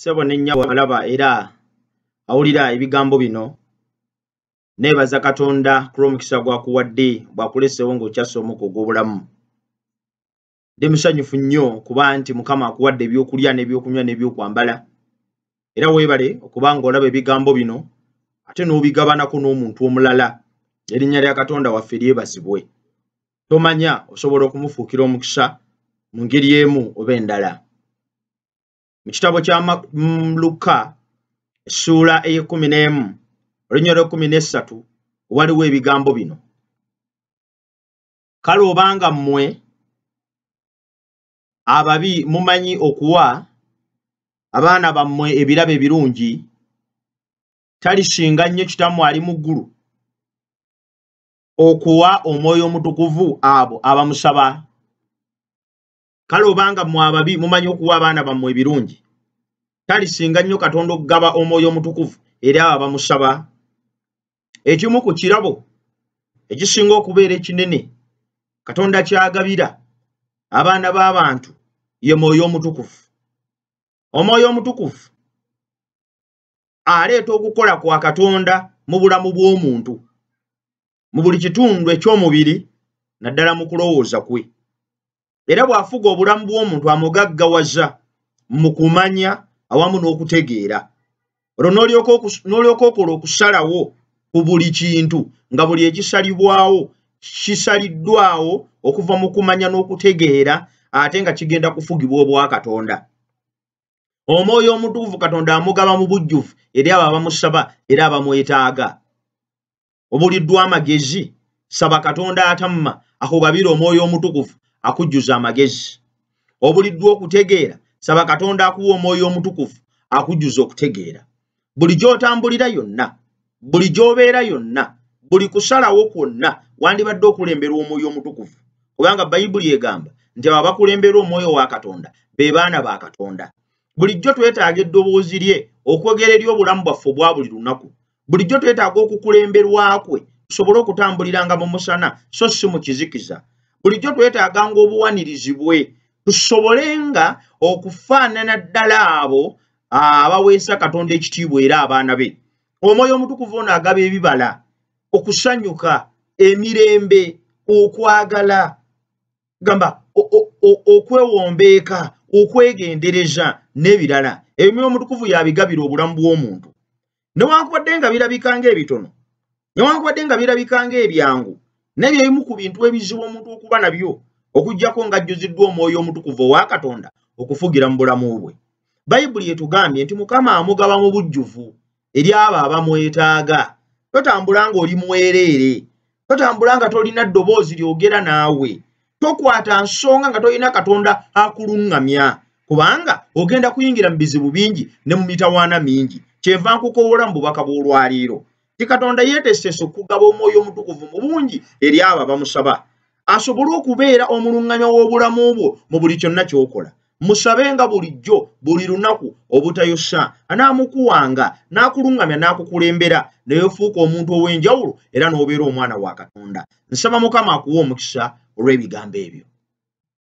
Sebo nenya walaba era awulira ebigambo bino nebaza Katonda kulomukisa gwa kuwadde bwakulesewo ng'okyasomo kugobulamu. Ndi musanyufu nnyo kuba nti Mukama akuwadde ebyokulya n'ebyokunywa n'ebyokwambala era weebale okubanga olaba ebigambo bino ate n'obigabanako n'omuntu omulala. Erinnya lya Katonda waffe lyebazibwe. Tomanya osobola okumufuukira omukisa mu ngeri emu oba endala. Mu kitabo kya Luka essuula ey'11 olunyolo 13 waliwo ebigambo bino. Kale obanga mmwe ababi mumanyi okuwa abaana bammwe ebirabo ebirungi, talisinga nnyo Kitammwe ali mu ggulu okuwa Omwoyo Omutukuvu abo abamusaba? Kale obanga mmwe ababi mumanyi okuwa abaana bammwe ebirungi, talisinga nnyo Katonda okugaba Omwoyo Omutukuvu eri abo abamusaba? Ekimu ku kirabo ekisinga okubeera ekinene Katonda kyagabira abaana b'abantu ye Mwoyo Omutukuvu. Omwoyo Omutukuvu aleeta okukola kwa Katonda mu bulamu bw'omuntu, mu buli kitundu eky'omubiri naddala mu kulowooza kwe. Era bw'afuga obulamu bw'omuntu amugaggawaza mu kumanya awamu n'okutegeera. Olwo n'olyoka okola okusalawo ku buli kintu nga buli ekisalibwawo kisaliddwawo okuva mu kumanya n'okutegeera ate nga kigenda kufugibwa obwa Katonda. Omwoyo Omutukuvu Katonda amugaba mu bujjuvu eri abo abamusaba era abamwetaaga. Obuliddwa amagezi, saba Katonda atamma akugabira Omwoyo Omutukuvu akujjuza amagezi. Obuliddwa okutegeera, saba Katonda akuwa Omwoyo Omutukuvu akujjuza okutegeera. Buli gy'otambulira yonna, buli gy'obeera yonna, buli kusalawo kwonna wandibadde okulemberwa Omwoyo Omutukuvu, kubanga Bayibuli egamba nti abo abakulemberwa Omwoyo wa Katonda be baana ba Katonda. Bulijjo twetaaga eddoboozi lye okwogera eri obulamu bwaffe obwa buli lunaku. Bulijjo twetaaga okukulemberwa kwe tusobole okutambuliranga mu musana so si mu kizikiza. Bulijjo twetaaganga obuwanirizi bwe tusobolenga okufaanana ddala abo abaweesa Katonda ekitiibwa era abaana be. Omwoyo Omutukuvu ono agaba ebibala: okusanyuka, emirembe, okwagala, gamba okwewombeeka, okwegendereza n'ebirala. Omwoyo Omutukuvu yabigabira obulamu bw'omuntu. Newankubadde nga birabika ng'ebitono, newankubadde nga birabika ng'ebyangu, n'ebyo ebimu ku bintu ebizibu omuntu okuba nabyo okuggyako ng'ajjuziddwa Omwoyo Omutukuvu owa Katonda okufugira mu bulamu bwe. Bayibuli etugambye nti Mukama amugaba mu bujjuvu eri abo abamwetaaga. Totambula ng'oli mwereere, totambula nga tolina ddoboozi lyogera naawe, tokwata nsonga nga tolina Katonda akuluŋŋamya, kubanga ogenda kuyingira mu bizibu bingi ne mu mitawaana mingi. Kyenva nkukowoola mu bubaka bw'olwaleero ti Katonda yeeteesese okugaba Omwoyo Omutukuvu mu bungi eri abo abamusaba, asobole okubeera omuluŋŋamya w'obulamu bwo mu buli kyonna ky'okola. Musabenga bulijjo, buli lunaku obutayosa, anaamukuwanga, n'akuluŋŋamya n'akukulembera, naye ofuuka omuntu ow'enjawulo era n'obeera omwana wa Katonda. Nsaba Mukama akuwa omukisa olw'ebigambo ebyo.